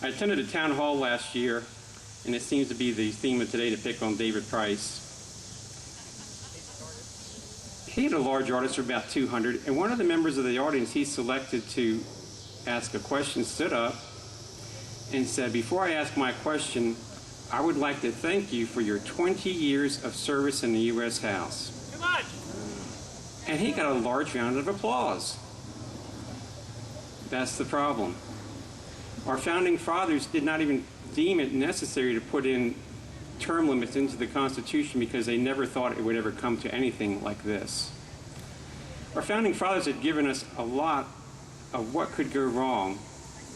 I attended a town hall last year, and it seems to be the theme of today to pick on David Price. He had a large audience of about 200, and one of the members of the audience he selected to ask a question stood up and said, "Before I ask my question, I would like to thank you for your 20 years of service in the U.S. House." Come on. And he got a large round of applause. That's the problem. Our founding fathers did not even deem it necessary to put in term limits into the Constitution because they never thought it would ever come to anything like this. Our founding fathers had given us a lot of what could go wrong,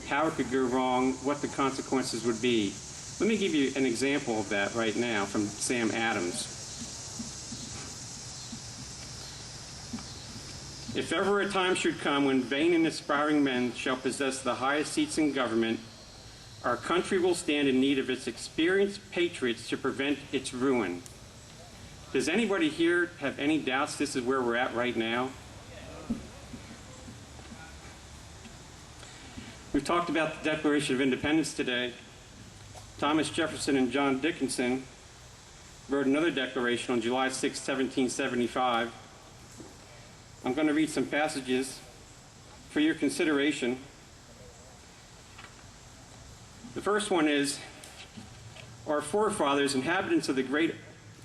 how it could go wrong, what the consequences would be. Let me give you an example of that right now from Sam Adams. "If ever a time should come when vain and aspiring men shall possess the highest seats in government, our country will stand in need of its experienced patriots to prevent its ruin." Does anybody here have any doubts this is where we're at right now? We've talked about the Declaration of Independence today. Thomas Jefferson and John Dickinson wrote another declaration on July 6, 1775. I'm going to read some passages for your consideration. The first one is, "Our forefathers, inhabitants of the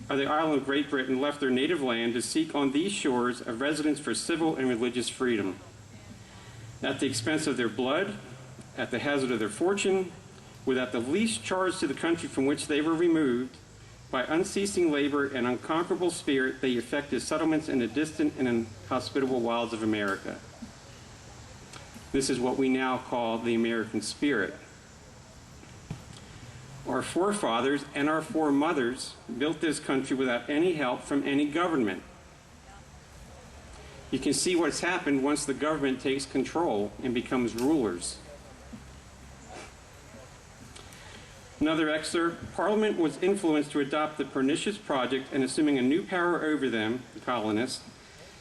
island of Great Britain, left their native land to seek on these shores a residence for civil and religious freedom. At the expense of their blood, at the hazard of their fortune, without the least charge to the country from which they were removed, by unceasing labor and unconquerable spirit, they effected settlements in the distant and inhospitable wilds of America." This is what we now call the American spirit. "Our forefathers and our foremothers built this country without any help from any government." You can see what's happened once the government takes control and becomes rulers. Another excerpt, "Parliament was influenced to adopt the pernicious project and assuming a new power over them, the colonists,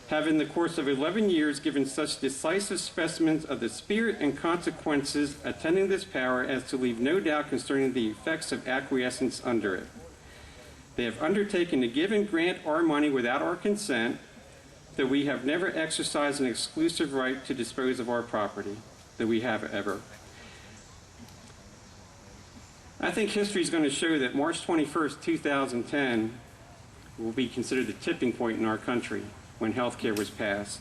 have in the course of 11 years given such decisive specimens of the spirit and consequences attending this power as to leave no doubt concerning the effects of acquiescence under it. They have undertaken to give and grant our money without our consent, though we have never exercised an exclusive right to dispose of our property, though we have ever." I think history is going to show that March 21st, 2010 will be considered the tipping point in our country when health care was passed.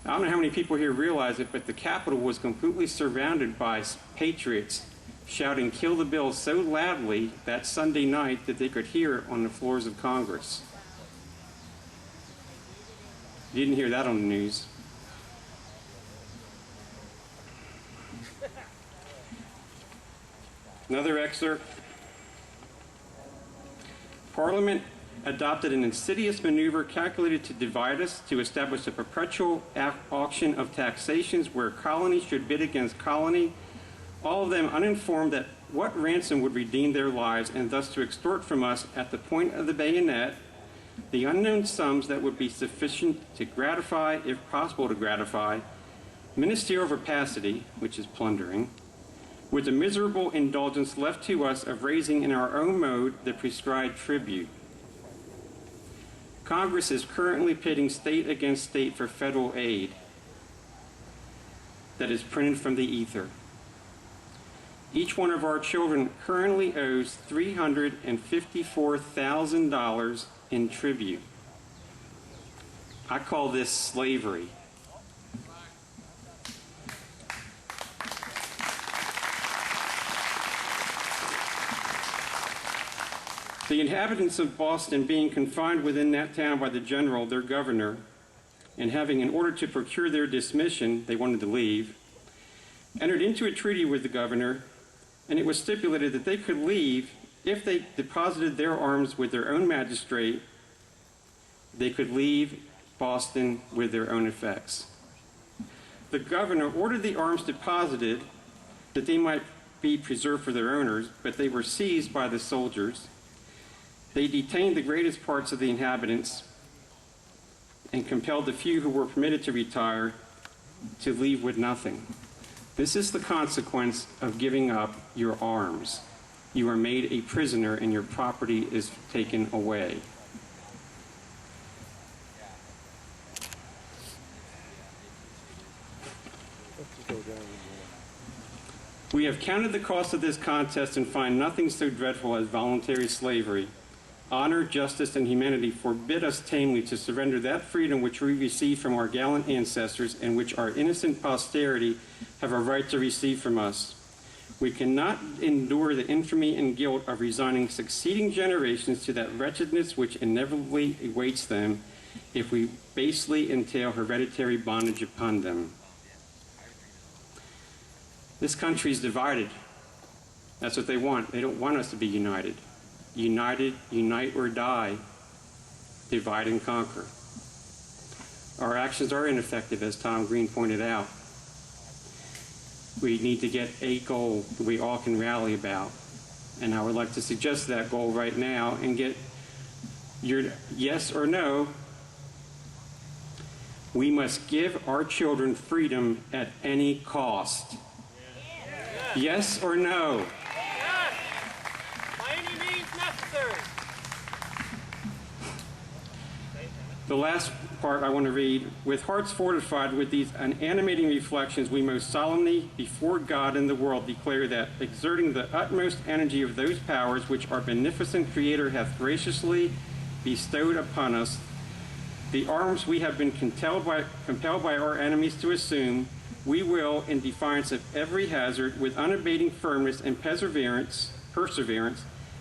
I don't know how many people here realize it, but the Capitol was completely surrounded by patriots shouting "Kill the bill" so loudly that Sunday night that they could hear it on the floors of Congress. You didn't hear that on the news. Another excerpt. "Parliament adopted an insidious maneuver calculated to divide us, to establish a perpetual auction of taxations where colony should bid against colony, all of them uninformed that what ransom would redeem their lives, and thus to extort from us at the point of the bayonet the unknown sums that would be sufficient to gratify, if possible to gratify, ministerial rapacity," which is plundering, "with the miserable indulgence left to us of raising in our own mode the prescribed tribute. Congress is currently pitting state against state for federal aid that is printed from the ether. Each one of our children currently owes $354,000 in tribute. I call this slavery." The inhabitants of Boston, being confined within that town by the general, their governor, and having, in order to procure their dismission, they wanted to leave, entered into a treaty with the governor, and it was stipulated that they could leave if they deposited their arms with their own magistrate. They could leave Boston with their own effects. The governor ordered the arms deposited that they might be preserved for their owners, but they were seized by the soldiers. They detained the greatest parts of the inhabitants and compelled the few who were permitted to retire to leave with nothing. This is the consequence of giving up your arms. You are made a prisoner and your property is taken away. We have counted the cost of this contest and find nothing so dreadful as voluntary slavery. Honor, justice, and humanity forbid us tamely to surrender that freedom which we received from our gallant ancestors and which our innocent posterity have a right to receive from us. We cannot endure the infamy and guilt of resigning succeeding generations to that wretchedness which inevitably awaits them if we basely entail hereditary bondage upon them. This country is divided. That's what they want. They don't want us to be united. United, unite or die. Divide and conquer. Our actions are ineffective, as Tom Green pointed out. We need to get a goal that we all can rally about. And I would like to suggest that goal right now and get your yes or no. We must give our children freedom at any cost. Yes or no? Yes! By any means necessary. The last part I want to read. With hearts fortified with these animating reflections, we most solemnly, before God and the world, declare that, exerting the utmost energy of those powers which our beneficent Creator hath graciously bestowed upon us, the arms we have been compelled by our enemies to assume, we will, in defiance of every hazard, with unabating firmness and perseverance,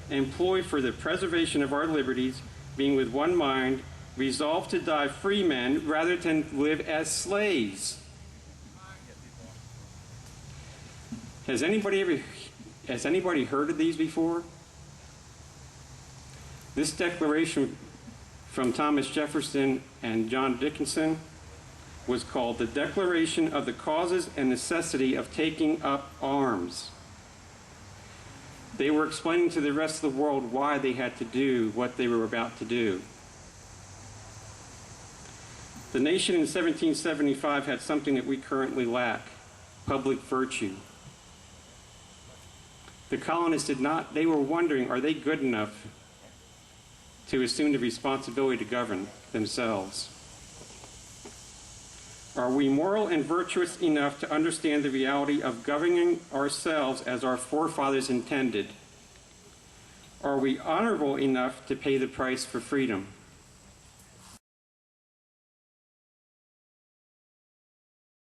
employ for the preservation of our liberties, being with one mind, resolved to die free men rather than live as slaves. Has anybody heard of these before? This declaration from Thomas Jefferson and John Dickinson was called the Declaration of the Causes and Necessity of Taking Up Arms. They were explaining to the rest of the world why they had to do what they were about to do. The nation in 1775 had something that we currently lack: public virtue. The colonists did not, they were wondering, are they good enough to assume the responsibility to govern themselves? Are we moral and virtuous enough to understand the reality of governing ourselves as our forefathers intended? Are we honorable enough to pay the price for freedom?